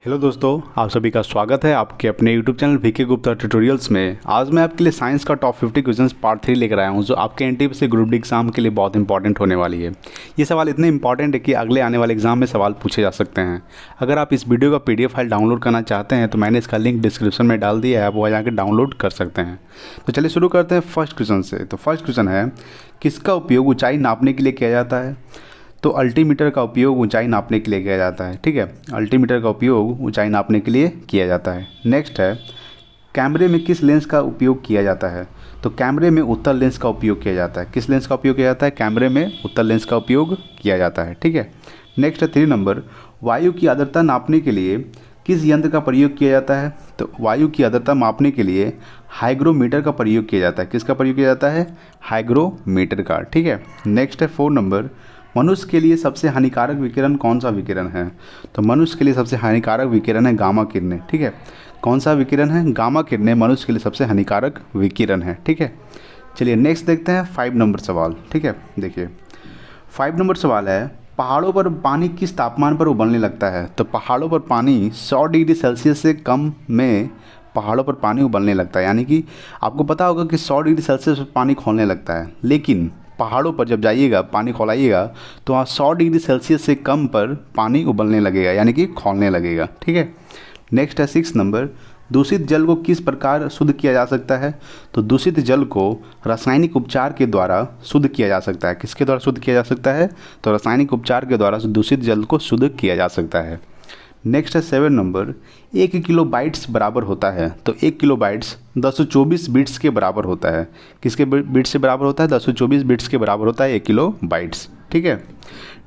Hello दोस्तों, आप सभी का स्वागत है आपके अपने YouTube channel VK Gupta tutorials में। आज मैं आपके लिए साइंस का टॉप 50 क्वेश्चंस पार्ट 3 लेकर आया हूं, जो आपके एनटीपीसी ग्रुप डी एग्जाम के लिए बहुत इंपॉर्टेंट होने वाली है। ये सवाल इतने इंपॉर्टेंट है कि अगले आने वाले एग्जाम में सवाल पूछे जा सकते हैं। अगर आप इस वीडियो का पीडीएफ फाइल डाउनलोड करना चाहते हैं तो मैंने इसका लिंक डिस्क्रिप्शन में डाल दिया है, आप वहाँ जाकर डाउनलोड कर सकते हैं। तो चलिए शुरू करते हैं फर्स्ट क्वेश्चन से। तो फर्स्ट क्वेश्चन है, किसका उपयोग ऊँचाई नापने के लिए किया जाता है? तो अल्टीमीटर का उपयोग ऊंचाई नापने के लिए किया जाता है। ठीक है, अल्टीमीटर का उपयोग ऊंचाई नापने के लिए किया जाता है। नेक्स्ट है, कैमरे में किस लेंस का उपयोग किया जाता है? तो कैमरे में उत्तल लेंस का उपयोग किया जाता है। किस लेंस का उपयोग किया जाता है? कैमरे में उत्तल लेंस का उपयोग किया जाता है। ठीक है, नेक्स्ट है 3 नंबर, वायु की आर्द्रता नापने के लिए किस यंत्र का प्रयोग किया जाता है? तो वायु की आर्द्रता मापने के लिए हाइग्रोमीटर का प्रयोग किया जाता है। किसका प्रयोग किया जाता है? हाइग्रोमीटर का। ठीक है, नेक्स्ट है 4 नंबर, मनुष्य के लिए सबसे हानिकारक विकिरण कौन सा विकिरण है? तो मनुष्य के लिए सबसे हानिकारक विकिरण है गामा किरणें। ठीक है, कौन सा विकिरण है? गामा किरणें मनुष्य के लिए सबसे हानिकारक विकिरण है। ठीक है, चलिए नेक्स्ट देखते हैं 5 नंबर सवाल। ठीक है, देखिए 5 नंबर सवाल है, पहाड़ों पर पानी किस तापमान पर उबलने लगता है? तो पहाड़ों पर पानी 100 डिग्री सेल्सियस से कम में पहाड़ों पर पानी उबलने लगता है। यानी कि आपको पता होगा कि 100 डिग्री सेल्सियस पर पानी खौलने लगता है, लेकिन पहाड़ों पर जब जाइएगा पानी खौलाइएगा तो वहाँ 100 डिग्री सेल्सियस से कम पर पानी उबलने लगेगा, यानी कि खौलने लगेगा। ठीक है, नेक्स्ट है 6 नंबर, दूषित जल को किस प्रकार शुद्ध किया जा सकता है? तो दूषित जल को रासायनिक उपचार के द्वारा शुद्ध किया जा सकता है। किसके द्वारा शुद्ध किया जा सकता है? तो रासायनिक उपचार के द्वारा दूषित जल को शुद्ध किया जा सकता है। नेक्स्ट है 7 नंबर, 1 किलो बाइट्स बराबर होता है। तो 1 किलो बाइट्स 1024 बिट्स के बराबर होता है। किसके बिट्स से बराबर होता है? 1024 बिट्स के बराबर होता है 1 किलो बाइट्स। ठीक है,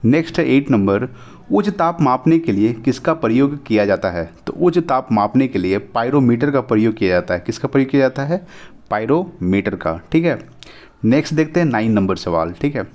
नेक्स्ट है 8 नंबर, उच्च ताप मापने के लिए किसका प्रयोग किया जाता है? तो उच्च ताप मापने के लिए पायरोमीटर का प्रयोग किया जाता है। किसका प्रयोग किया जाता है? पायरोमीटर का। ठीक है, नेक्स्ट देखते हैं 9 नंबर सवाल। ठीक है,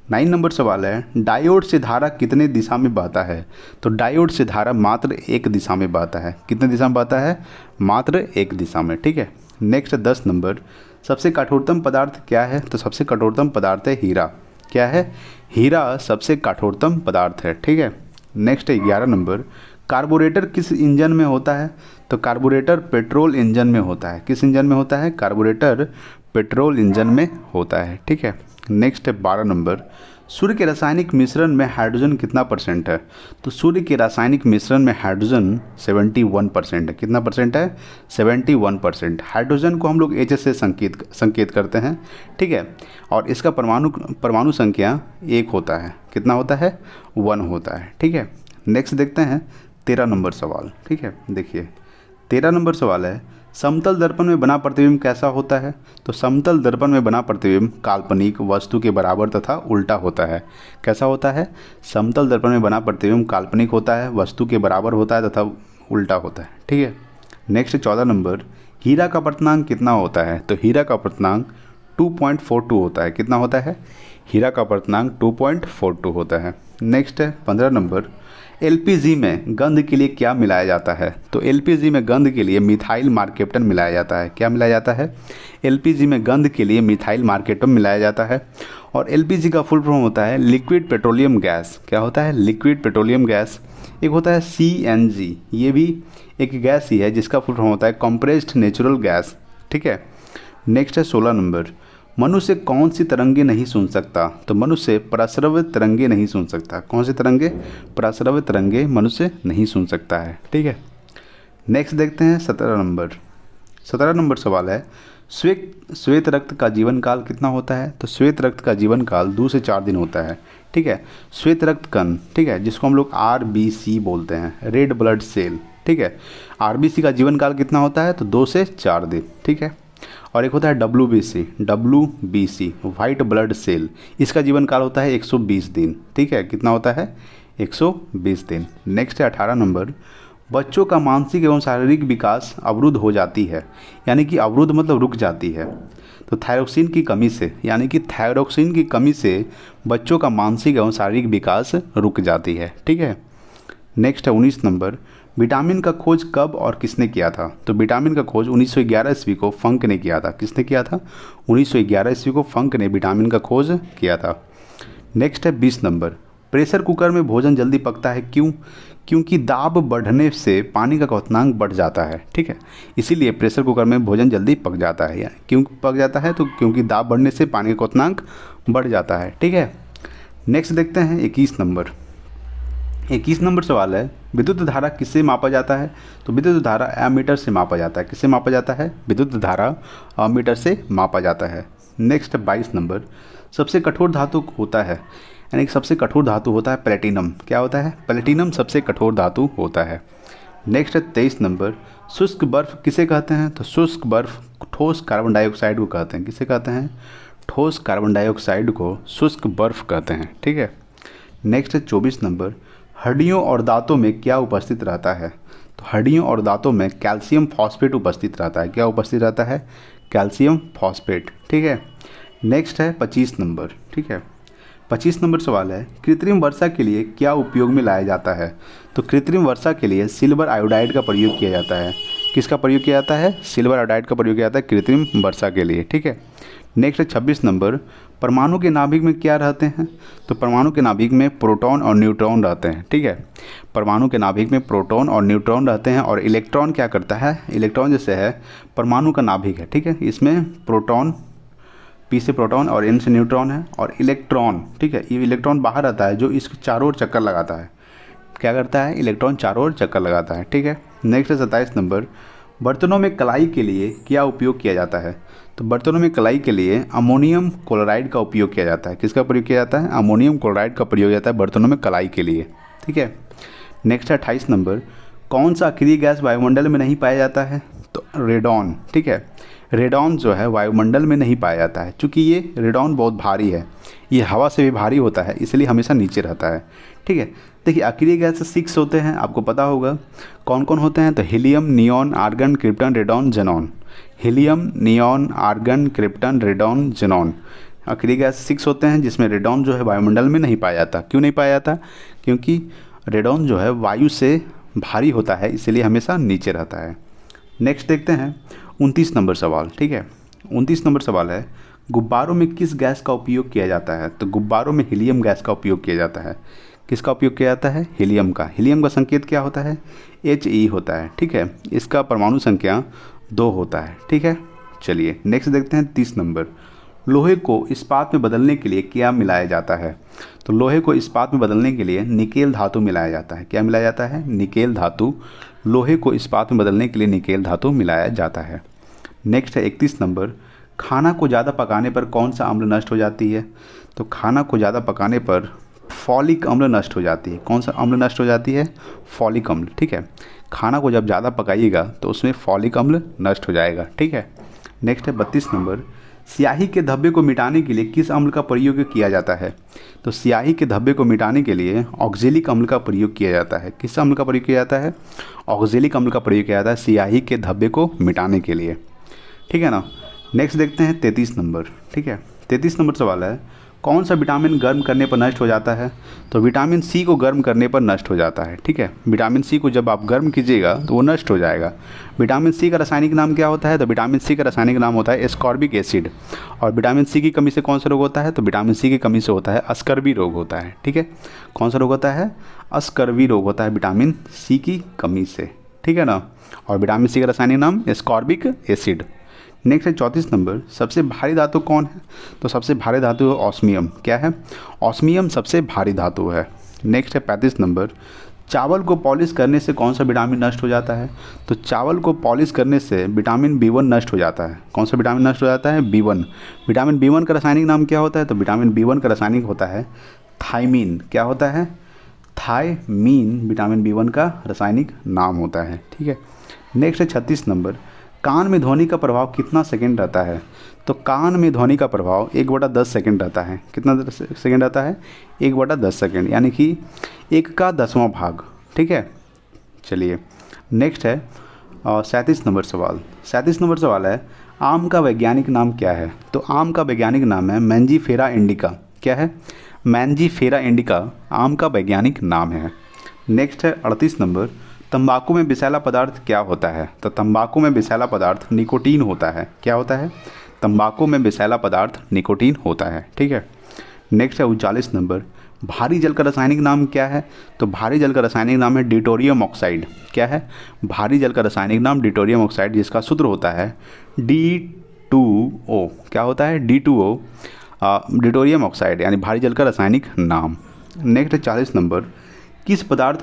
9 नंबर सवाल है, डायोड से धारा कितने दिशा में बहता है? तो डायोड से धारा मात्र एक दिशा में बहता है। कितने दिशा में बहता है? मात्र एक दिशा में। ठीक है, नेक्स्ट 10 नंबर, सबसे कठोरतम पदार्थ क्या है? तो सबसे कठोरतम पदार्थ है हीरा। क्या है? हीरा सबसे कठोरतम पदार्थ है। ठीक है, नेक्स्ट है 11 नंबर, कार्बोरेटर किस इंजन में होता है? तो कार्बोरेटर पेट्रोल इंजन में होता है। किस इंजन में होता है? कार्बोरेटर पेट्रोल इंजन में होता है। ठीक है, नेक्स्ट है 12 नंबर, सूर्य के रासायनिक मिश्रण में हाइड्रोजन कितना परसेंट है? तो सूर्य के रासायनिक मिश्रण में हाइड्रोजन 71% है। कितना परसेंट है? 71%। हाइड्रोजन को हम लोग H से संकेत करते हैं। ठीक है, और इसका परमाणु संख्या 1 होता है। कितना होता है? 1 होता है। ठीक है, नेक्स्ट देखते हैं 13 नंबर सवाल। ठीक है, देखिए 13 नंबर सवाल है, समतल दर्पण में बना प्रतिबिंब कैसा होता है? तो समतल दर्पण में बना प्रतिबिंब काल्पनिक वस्तु के बराबर तथा उल्टा होता है। कैसा होता है? समतल दर्पण में बना प्रतिबिंब काल्पनिक होता है, वस्तु के बराबर होता है तथा उल्टा होता है। ठीक है, नेक्स्ट 14 नंबर, हीरा का अपर्तनांक कितना होता है? तो हीरा का अपर्तनांक 2.42 होता है। कितना होता है? हीरा का अपर्तनांक 2.42 होता है। नेक्स्ट है 15 नंबर, एलपीजी में गंध के लिए क्या मिलाया जाता है? तो एलपीजी में गंध के लिए मिथाइल मार्केप्टन मिलाया जाता है। क्या मिलाया जाता है? एलपीजी में गंध के लिए मिथाइल मार्केप्टन मिलाया जाता है। और एलपीजी का फुल फॉर्म होता है लिक्विड पेट्रोलियम गैस। क्या होता है? Liquid petroleum gas. एक होता है सीएनजी, ये भी एक गैस ही है जिसका फुल फॉर्म होता है कंप्रेस्ड नेचुरल गैस। ठीक है, नेक्स्ट है 16 नंबर, मनुष्य कौन सी तरंगे नहीं सुन सकता? तो मनुष्य प्रस्रव्य तरंगे नहीं सुन सकता। कौन सी तरंगे? प्रस्रव्य तरंगे मनुष्य नहीं सुन सकता है। ठीक है, नेक्स्ट देखते हैं 17 नंबर। 17 नंबर सवाल है, श्वेत रक्त का जीवन काल कितना होता है? तो श्वेत रक्त का जीवन काल 2 से 4 दिन होता है। ठीक है, श्वेत रक्त कण, ठीक है, जिसको हम लोग RBC बोलते हैं, रेड ब्लड सेल। ठीक है, RBC का जीवन काल कितना होता है? तो 2 से 4 दिन। ठीक है, और एक होता है WBC वाइट ब्लड सेल, इसका जीवन काल होता है 120 दिन। ठीक है, कितना होता है? 120 दिन। नेक्स्ट है 18 नंबर, बच्चों का मानसिक एवं शारीरिक विकास अवरुद्ध हो जाती है। यानी कि अवरुद्ध मतलब रुक जाती है। तो थायरोक्सिन की कमी से, यानी कि थायरोक्सिन की कमी से बच्चों का मानसिक एवं शारीरिक विकास रुक जाती है। ठीक है, नेक्स्ट है 19 नंबर, विटामिन का खोज कब और किसने किया था? तो विटामिन का खोज 1911 ईस्वी को फंक ने किया था। किसने किया था? 1911 ईस्वी को फंक ने विटामिन का खोज किया था। नेक्स्ट है 20 नंबर, प्रेशर कुकर में भोजन जल्दी पकता है, क्यों? क्योंकि दाब बढ़ने से पानी का क्वथनांक बढ़ जाता है, ठीक है। इसीलिए प्रेशर कुकर में भोजन जल्दी पक जाता है। या क्यों पक जाता है? तो क्योंकि दाब बढ़ने से पानी का क्वथनांक बढ़ जाता है, ठीक है। नेक्स्ट देखते हैं 21 नंबर। 21 नंबर सवाल है, विद्युत धारा किससे मापा जाता है? तो विद्युत धारा एमीटर से मापा जाता है। किससे मापा जाता है? विद्युत धारा एमीटर से मापा जाता है। नेक्स्ट 22 नंबर, सबसे कठोर धातु होता है, यानी कि सबसे कठोर धातु होता है प्लेटिनम। क्या होता है? प्लेटिनम सबसे कठोर धातु होता है। नेक्स्ट 23 नंबर, शुष्क बर्फ किसे कहते हैं? तो शुष्क बर्फ ठोस कार्बन डाइऑक्साइड को कहते हैं। किसे कहते हैं? ठोस कार्बन डाइऑक्साइड को शुष्क बर्फ कहते हैं, ठीक है। नेक्स्ट 24 नंबर, हड्डियों और दांतों में क्या उपस्थित रहता है? तो हड्डियों और दांतों में कैल्शियम फॉस्फेट उपस्थित रहता है। क्या उपस्थित रहता है? कैल्शियम फॉस्फेट, ठीक है। नेक्स्ट है 25 नंबर, ठीक है। 25 नंबर सवाल है, कृत्रिम वर्षा के लिए क्या उपयोग में लाया जाता है? तो कृत्रिम वर्षा के लिए सिल्वर आयोडाइड का प्रयोग किया जाता है। किसका प्रयोग किया जाता है? सिल्वर आयोडाइड का प्रयोग किया जाता है कृत्रिम वर्षा के लिए, ठीक है। नेक्स्ट 26 नंबर, परमाणु के नाभिक में क्या रहते हैं? तो परमाणु के नाभिक में प्रोटॉन और न्यूट्रॉन रहते हैं, ठीक है। परमाणु के नाभिक में प्रोटॉन और न्यूट्रॉन रहते हैं और इलेक्ट्रॉन क्या करता है? इलेक्ट्रॉन जैसे है परमाणु का नाभिक है, ठीक है। इसमें प्रोटॉन, पी से प्रोटॉन और एन से न्यूट्रॉन है, और इलेक्ट्रॉन, ठीक है, ये इलेक्ट्रॉन बाहर आता है जो इसके चारों ओर चक्कर लगाता है। क्या करता है? इलेक्ट्रॉन चारों ओर चक्कर लगाता है, ठीक है। नेक्स्ट 27 नंबर, बर्तनों में कलाई के लिए क्या उपयोग किया जाता है? तो बर्तनों में कलाई के लिए अमोनियम क्लोराइड का उपयोग किया जाता है। किसका प्रयोग किया जाता है? अमोनियम क्लोराइड का प्रयोग किया जाता है बर्तनों में कलाई के लिए, ठीक है। नेक्स्ट 28 नंबर, कौन सा अक्रिय गैस वायुमंडल में नहीं पाया जाता है? तो रेडॉन, ठीक है। रेडॉन जो है वायुमंडल में नहीं पाया जाता है, क्योंकि ये रेडॉन बहुत भारी है, ये हवा से भी भारी होता है, इसलिए हमेशा नीचे रहता है, ठीक है। देखिए अक्रिय गैस 6 होते हैं, आपको पता होगा कौन कौन होते हैं। तो helium, neon, argon, krypton, radon, xenon. Helium, neon, argon, krypton, radon, xenon. अक्रिय गैस 6 होते हैं, जिसमें रेडॉन जो है वायुमंडल में नहीं पाया जाता। क्यों नहीं पाया जाता? क्योंकि रेडॉन जो है वायु से भारी होता है, इसलिए हमेशा नीचे रहता है। नेक्स्ट देखते हैं 29 नंबर सवाल, ठीक है। 29 नंबर सवाल है, गुब्बारों में किस गैस का उपयोग किया जाता है? तो गुब्बारों में हीलियम गैस का उपयोग किया जाता है। किसका उपयोग किया जाता है? हीलियम का। हीलियम का संकेत क्या होता है? He होता है, ठीक है। इसका परमाणु संख्या 2 होता है, ठीक है। चलिए नेक्स्ट देखते हैं 30 नंबर, लोहे को इस्पात में बदलने के लिए क्या मिलाया जाता है? तो लोहे को इस्पात में बदलने के लिए निकेल धातु मिलाया जाता है। क्या मिलाया जाता है? निकेल धातु। लोहे को इस्पात में बदलने के लिए निकेल धातु मिलाया जाता है। नेक्स्ट है 31 नंबर, खाना को ज़्यादा पकाने पर कौन सा अम्ल नष्ट हो जाती है? तो खाना को ज़्यादा पकाने पर फॉलिक अम्ल नष्ट हो जाती है। कौन सा अम्ल नष्ट हो जाती है? फॉलिक अम्ल, ठीक है। खाना को जब ज़्यादा पकाइएगा तो उसमें फॉलिक अम्ल नष्ट हो जाएगा, ठीक है। नेक्स्ट है 32 नंबर, स्याही के धब्बे को मिटाने के लिए किस अम्ल का प्रयोग किया जाता है? तो स्याही के धब्बे को मिटाने के लिए ऑक्जेलिक अम्ल का प्रयोग किया जाता है। किस अम्ल का प्रयोग किया जाता है? ऑक्जेलिक अम्ल का प्रयोग किया जाता है स्याही के धब्बे को मिटाने के लिए, ठीक है ना। नेक्स्ट देखते हैं 33 नंबर, ठीक है। 33 नंबर सवाल है, कौन सा विटामिन गर्म करने पर नष्ट हो जाता है? तो विटामिन सी को गर्म करने पर नष्ट हो जाता है, ठीक है। विटामिन सी को जब आप गर्म कीजिएगा तो वो नष्ट हो जाएगा। विटामिन सी का रासायनिक नाम क्या होता है? तो विटामिन सी का रासायनिक नाम होता है एस्कॉर्बिक एसिड। और विटामिन सी की कमी से कौन सा रोग होता है? तो विटामिन सी की कमी से होता है अस्कर्वी रोग होता है, ठीक है। कौन सा रोग होता है? अस्कर्वी रोग होता है विटामिन सी की कमी से, ठीक है ना। और विटामिन सी का रासायनिक नाम एस्कॉर्बिक एसिड। नेक्स्ट है 34 नंबर, सबसे भारी धातु कौन है? तो सबसे भारी धातु है ऑस्मियम। क्या है? ऑस्मियम सबसे भारी धातु है। नेक्स्ट है 35 नंबर, चावल को पॉलिश करने से कौन सा विटामिन नष्ट हो जाता है? तो चावल को पॉलिश करने से विटामिन B1 नष्ट हो जाता है। कौन सा विटामिन नष्ट हो जाता है? B1। विटामिन B1 का रासायनिक नाम क्या होता है? तो विटामिन B1 का रासायनिक होता है थायमीन। क्या होता है? थायमीन विटामिन B1 का रासायनिक नाम होता है, ठीक है। नेक्स्ट है 36 नंबर, कान में ध्वनि का प्रभाव कितना सेकंड रहता है? तो कान में ध्वनि का प्रभाव 1/10 सेकंड रहता है। कितना सेकंड रहता है? 1/10 सेकंड, यानी कि 1 का 10वां भाग, ठीक है। चलिए नेक्स्ट है 37 नंबर सवाल। 37 नंबर सवाल है, आम का वैज्ञानिक नाम क्या है? तो आम का वैज्ञानिक नाम है मैंजीफेरा इंडिका। क्या है? मैंजीफेरा इंडिका आम का वैज्ञानिक नाम है। नेक्स्ट है 38 नंबर, तंबाकू में विषैला पदार्थ क्या होता है? तो तंबाकू में विषैला पदार्थ निकोटीन होता है। क्या होता है? तंबाकू में विषैला पदार्थ निकोटीन होता है, ठीक है। नेक्स्ट है 39 नंबर, भारी जल का रासायनिक नाम क्या है? तो भारी जल का रासायनिक नाम है डिटोरियम ऑक्साइड। क्या है? भारी जल का रासायनिक नाम डिटोरियम ऑक्साइड, जिसका सूत्र होता है D2O। क्या होता है? D2O, डिटोरियम ऑक्साइड, यानी भारी जल का रासायनिक नाम। नेक्स्ट 40 नंबर, किस पदार्थ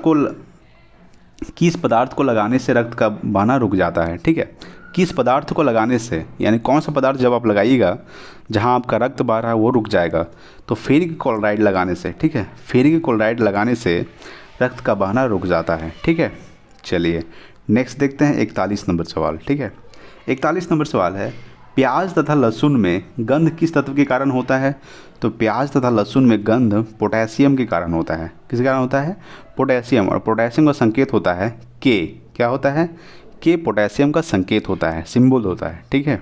को लगाने से रक्त का बहना रुक जाता है? ठीक है, किस पदार्थ को लगाने से, यानी कौन सा पदार्थ जब आप लगाइएगा जहां आपका रक्त बह रहा है वो रुक जाएगा? तो फेरिक क्लोराइड लगाने से। ठीक है, फेरिक क्लोराइड लगाने से रक्त का बहना रुक जाता है। ठीक है, चलिए नेक्स्ट देखते हैं 41 नंबर सवाल। ठीक है, 41 नंबर सवाल है, प्याज तथा लहसुन में गंध किस तत्व के कारण होता है? तो प्याज तथा लहसुन में गंध पोटेशियम के कारण होता है। किस कारण होता है? पोटेशियम, और पोटेशियम का संकेत होता है के। क्या होता है? के पोटेशियम का संकेत होता है, सिंबल होता है। ठीक है,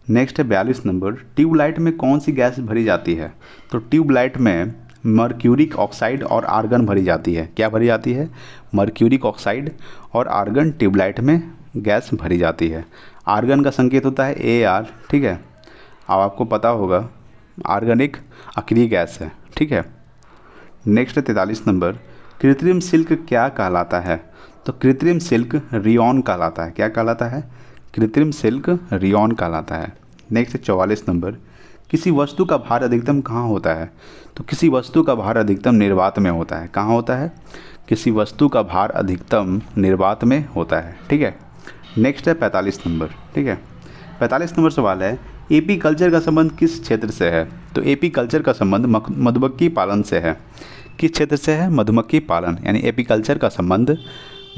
नेक्स्ट है 42 नंबर, ट्यूबलाइट में कौन सी गैस भरी जाती है? तो ट्यूबलाइट में मर्क्यूरिक ऑक्साइड और आर्गन भरी जाती है। क्या भरी जाती है? मर्क्यूरिक ऑक्साइड और आर्गन ट्यूबलाइट में गैस भरी जाती है। आर्गन का संकेत होता है AR। ठीक है, अब आपको पता होगा आर्गन एक अक्रिय गैस है। ठीक है, नेक्स्ट है 43 नंबर, कृत्रिम सिल्क क्या कहलाता है? तो कृत्रिम सिल्क रियोन कहलाता है। क्या कहलाता है? कृत्रिम सिल्क रियोन कहलाता है। नेक्स्ट है 44 नंबर, किसी वस्तु का भार अधिकतम कहाँ होता है? तो किसी वस्तु का भार अधिकतम निर्वात में होता है। कहाँ होता है? किसी वस्तु का भार अधिकतम निर्वात में होता है। ठीक है, नेक्स्ट है 45 नंबर। ठीक है, 45 नंबर सवाल है, एपी कल्चर का संबंध किस क्षेत्र से है? तो एपी कल्चर का संबंध मधुमक्खी पालन से है। किस क्षेत्र से है? मधुमक्खी पालन, यानी एपी कल्चर का संबंध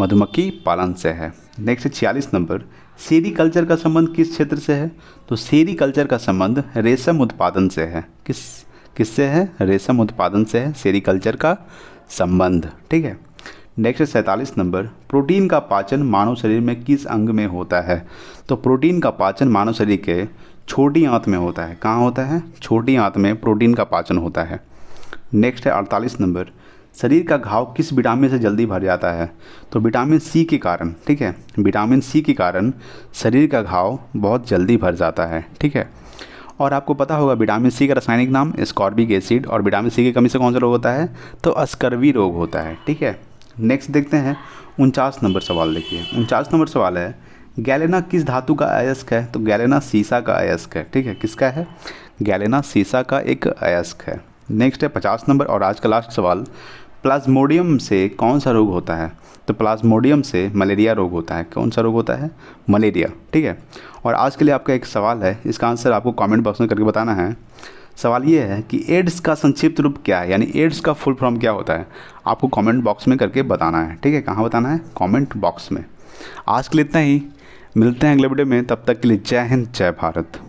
मधुमक्खी पालन से है। नेक्स्ट 46 नंबर, सेरी कल्चर का संबंध किस क्षेत्र से है? तो सेरी कल्चर का संबंध रेशम उत्पादन से है। किससे है? रेशम उत्पादन से है सेरी कल्चर का संबंध। ठीक है, नेक्स्ट 47 नंबर, प्रोटीन का पाचन मानव शरीर में किस अंग में होता है? तो प्रोटीन का पाचन मानव शरीर के छोटी आंत में होता है। कहाँ होता है? छोटी आंत में प्रोटीन का पाचन होता है। नेक्स्ट है 48 नंबर, शरीर का घाव किस विटामिन से जल्दी भर जाता है? तो विटामिन सी के कारण। ठीक है, विटामिन सी के कारण शरीर का घाव बहुत जल्दी भर जाता है। ठीक है, और आपको पता होगा विटामिन सी का रासायनिक नाम एस्कॉर्बिक एसिड, और विटामिन सी की कमी से कौन सा रोग होता है? तो स्कर्वी रोग होता है। ठीक है, नेक्स्ट देखते हैं 49 नंबर सवाल। देखिए 49 नंबर सवाल है, गैलेना किस धातु का अयस्क है? तो गैलेना सीसा का अयस्क है। ठीक है, किसका है? गैलेना सीसा का एक अयस्क है। नेक्स्ट है 50 नंबर और आज का लास्ट सवाल, प्लाज्मोडियम से कौन सा रोग होता है? तो प्लाज्मोडियम से मलेरिया रोग होता है। कौन सा रोग होता है? मलेरिया। ठीक है, और आज के लिए आपका एक सवाल है, इसका आंसर आपको कमेंट बॉक्स में करके बताना है। सवाल ये है कि एड्स का संक्षिप्त रूप क्या है, यानी एड्स का फुल फॉर्म क्या होता है? आपको कमेंट बॉक्स में करके बताना है। ठीक है, कहाँ बताना है? कमेंट बॉक्स में। आज के लिए इतना ही, मिलते हैं अगले वीडियो में, तब तक के लिए जय हिंद जय भारत।